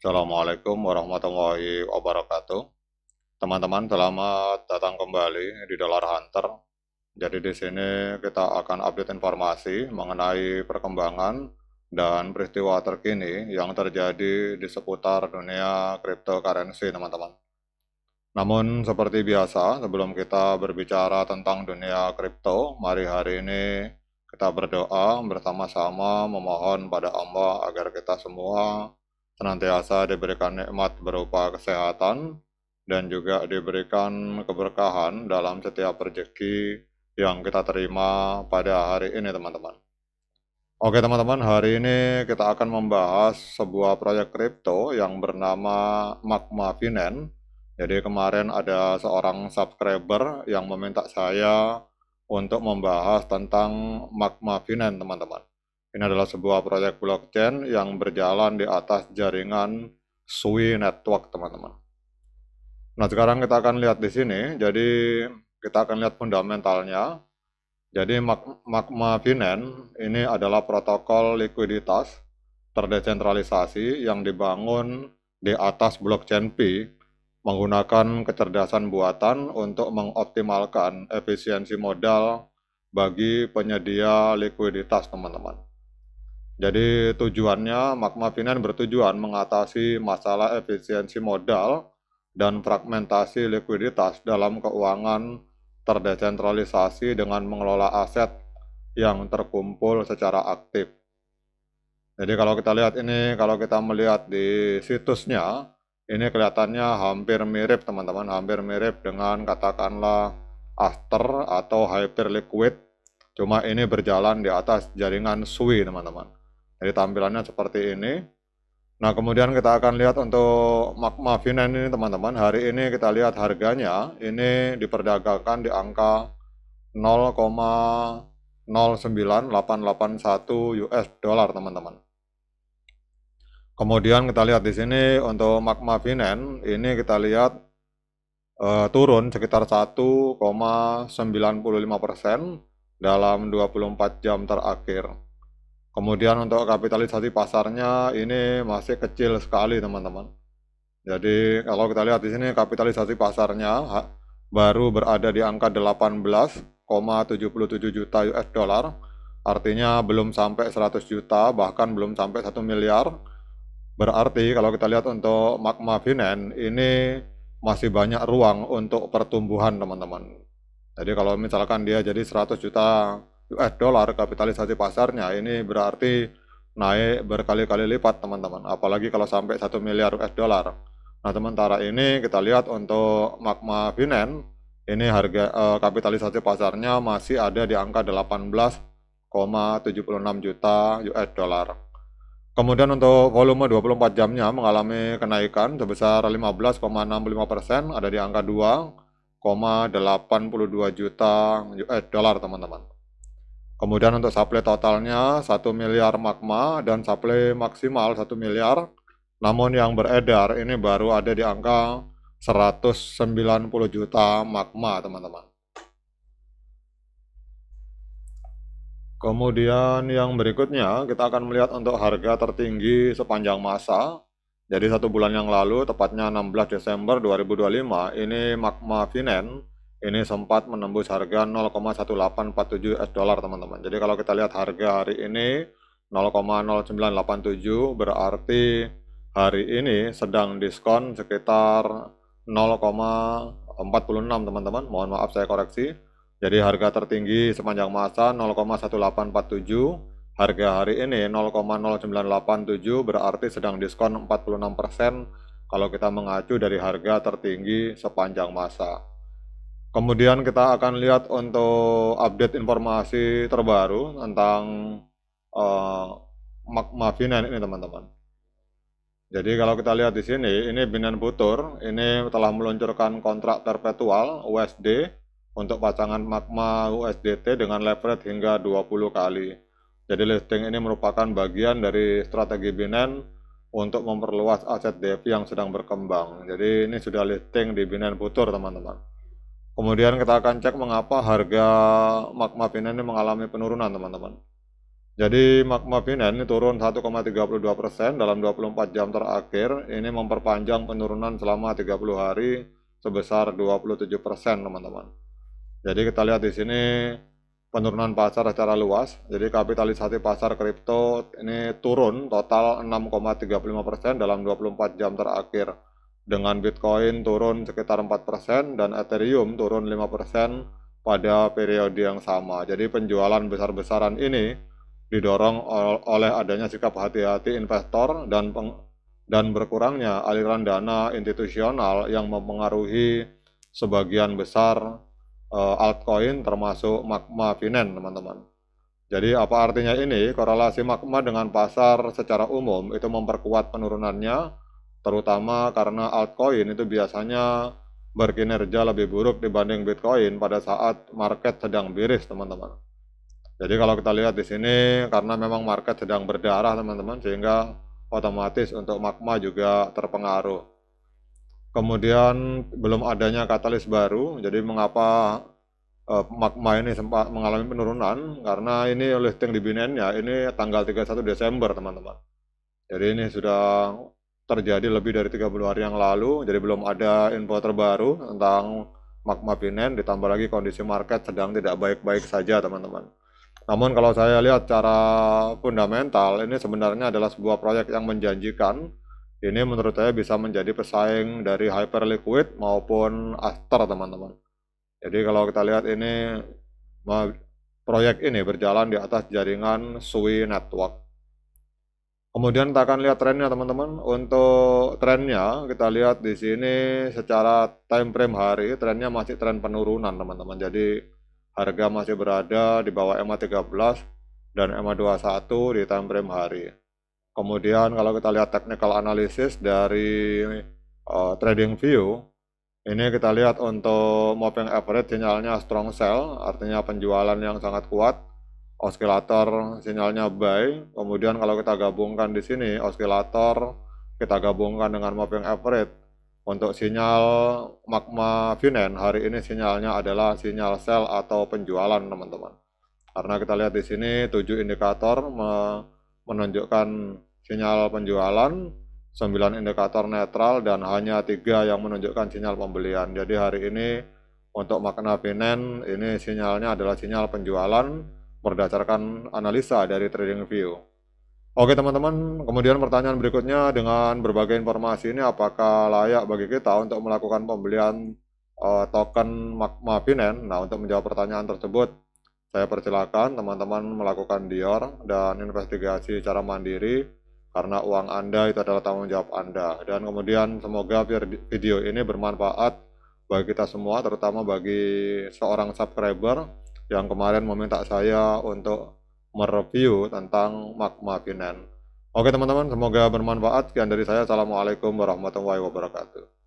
Assalamualaikum warahmatullahi wabarakatuh. Teman-teman, selamat datang kembali di Dollar Hunter. Jadi di sini kita akan update informasi mengenai perkembangan dan peristiwa terkini yang terjadi di seputar dunia cryptocurrency, teman-teman. Namun seperti biasa, sebelum kita berbicara tentang dunia kripto, mari hari ini kita berdoa bersama-sama memohon pada Allah agar kita semua senantiasa diberikan nikmat berupa kesehatan dan juga diberikan keberkahan dalam setiap rezeki yang kita terima pada hari ini, teman-teman. Oke, teman-teman, hari ini kita akan membahas sebuah proyek kripto yang bernama Magma Finance. Jadi kemarin ada seorang subscriber yang meminta saya untuk membahas tentang Magma Finance, teman-teman. Ini adalah sebuah proyek blockchain yang berjalan di atas jaringan Sui Network, teman-teman. Nah, sekarang kita akan lihat di sini. Jadi kita akan lihat fundamentalnya. Jadi Magma Finance ini adalah protokol likuiditas terdesentralisasi yang dibangun di atas blockchain Pi menggunakan kecerdasan buatan untuk mengoptimalkan efisiensi modal bagi penyedia likuiditas, teman-teman. Jadi tujuannya Magma Finance bertujuan mengatasi masalah efisiensi modal dan fragmentasi likuiditas dalam keuangan terdesentralisasi dengan mengelola aset yang terkumpul secara aktif. Jadi kalau kita lihat ini, kalau kita melihat di situsnya, ini kelihatannya hampir mirip, teman-teman, hampir mirip dengan katakanlah Aster atau Hyperliquid, cuma ini berjalan di atas jaringan Sui, teman-teman. Jadi tampilannya seperti ini. Nah, kemudian kita akan lihat untuk Magma Finance ini, teman-teman. Hari ini kita lihat harganya, ini diperdagangkan di angka 0,09881 US dollar, teman-teman. Kemudian kita lihat di sini untuk Magma Finance, ini kita lihat turun sekitar 1,95% dalam 24 jam terakhir. Kemudian untuk kapitalisasi pasarnya ini masih kecil sekali, teman-teman. Jadi kalau kita lihat di sini kapitalisasi pasarnya baru berada di angka 18,77 juta US dollar. Artinya belum sampai 100 juta, bahkan belum sampai 1 miliar. Berarti kalau kita lihat untuk Magma Finance ini masih banyak ruang untuk pertumbuhan, teman-teman. Jadi kalau misalkan dia jadi 100 juta US dollar kapitalisasi pasarnya, ini berarti naik berkali-kali lipat, teman-teman. Apalagi kalau sampai 1 miliar US dollar. Nah, sementara ini kita lihat untuk Magma Finance, ini harga kapitalisasi pasarnya masih ada di angka 18,76 juta US dollar. Kemudian untuk volume 24 jamnya mengalami kenaikan sebesar 15,65%, ada di angka 2,82 juta US dollar, teman-teman. Kemudian untuk supply totalnya 1 miliar magma dan supply maksimal 1 miliar. Namun yang beredar ini baru ada di angka 190 juta magma, teman-teman. Kemudian yang berikutnya kita akan melihat untuk harga tertinggi sepanjang masa. Jadi 1 bulan yang lalu, tepatnya 16 Desember 2025, ini Magma Finance ini sempat menembus harga 0,1847 US dollar, teman-teman. Jadi kalau kita lihat harga hari ini 0,0987, berarti hari ini sedang diskon sekitar 0,46, teman-teman. Mohon maaf saya koreksi. Jadi harga tertinggi sepanjang masa 0,1847, harga hari ini 0,0987, berarti sedang diskon 46% kalau kita mengacu dari harga tertinggi sepanjang masa. Kemudian kita akan lihat untuk update informasi terbaru tentang Magma Finance ini, teman-teman. Jadi kalau kita lihat di sini, ini Binance Future ini telah meluncurkan kontrak perpetual USD untuk pasangan Magma USDT dengan leverage hingga 20 kali. Jadi listing ini merupakan bagian dari strategi Binance untuk memperluas aset DeFi yang sedang berkembang. Jadi ini sudah listing di Binance Future, teman-teman. Kemudian kita akan cek mengapa harga Magma Finance ini mengalami penurunan, teman-teman. Jadi magma Binance ini turun 1,32% dalam 24 jam terakhir. Ini memperpanjang penurunan selama 30 hari sebesar 27%, teman-teman. Jadi kita lihat di sini penurunan pasar secara luas. Jadi kapitalisasi pasar kripto ini turun total 6,35% dalam 24 jam terakhir. Dengan Bitcoin turun sekitar 4% dan Ethereum turun 5% pada periode yang sama. Jadi penjualan besar-besaran ini didorong oleh adanya sikap hati-hati investor dan berkurangnya aliran dana institusional yang mempengaruhi sebagian besar altcoin termasuk magma Binance, teman-teman. Jadi apa artinya ini? Korelasi magma dengan pasar secara umum itu memperkuat penurunannya, terutama karena altcoin itu biasanya berkinerja lebih buruk dibanding Bitcoin pada saat market sedang bearish, teman-teman. Jadi kalau kita lihat di sini, karena memang market sedang berdarah, teman-teman, sehingga otomatis untuk magma juga terpengaruh. Kemudian belum adanya katalis baru, jadi mengapa magma ini sempat mengalami penurunan? Karena ini listing di Binance-nya ini tanggal 31 Desember, teman-teman. Jadi ini sudah terjadi lebih dari 30 hari yang lalu, jadi belum ada info terbaru tentang magma Binance, ditambah lagi kondisi market sedang tidak baik-baik saja, teman-teman. Namun kalau saya lihat secara fundamental, ini sebenarnya adalah sebuah proyek yang menjanjikan. Ini menurut saya bisa menjadi pesaing dari Hyperliquid maupun Aster, teman-teman. Jadi kalau kita lihat ini, proyek ini berjalan di atas jaringan Sui Network. Kemudian kita akan lihat trennya, teman-teman. Untuk trennya, kita lihat di sini secara time frame hari, trennya masih tren penurunan, teman-teman. Jadi harga masih berada di bawah EMA 13 dan EMA 21 di time frame hari. Kemudian kalau kita lihat technical analysis dari TradingView, ini kita lihat untuk moving average sinyalnya strong sell, artinya penjualan yang sangat kuat. Oskilator sinyalnya buy. Kemudian kalau kita gabungkan di sini oskilator, kita gabungkan dengan moving average. Untuk sinyal magma Binance hari ini sinyalnya adalah sinyal sell atau penjualan, teman-teman. Karena kita lihat di sini 7 indikator menunjukkan sinyal penjualan, 9 indikator netral dan hanya 3 yang menunjukkan sinyal pembelian. Jadi hari ini untuk magma Binance ini sinyalnya adalah sinyal penjualan berdasarkan analisa dari TradingView. Oke teman-teman, kemudian pertanyaan berikutnya, dengan berbagai informasi ini apakah layak bagi kita untuk melakukan pembelian token magma Binance? Nah, untuk menjawab pertanyaan tersebut, saya persilakan teman-teman melakukan Dior dan investigasi secara mandiri, karena uang Anda itu adalah tanggung jawab Anda. Dan kemudian semoga video ini bermanfaat bagi kita semua, terutama bagi seorang subscriber yang kemarin meminta saya untuk mereview tentang magma Binance. Oke teman-teman, semoga bermanfaat. Sekian dari saya. Assalamualaikum warahmatullahi wabarakatuh.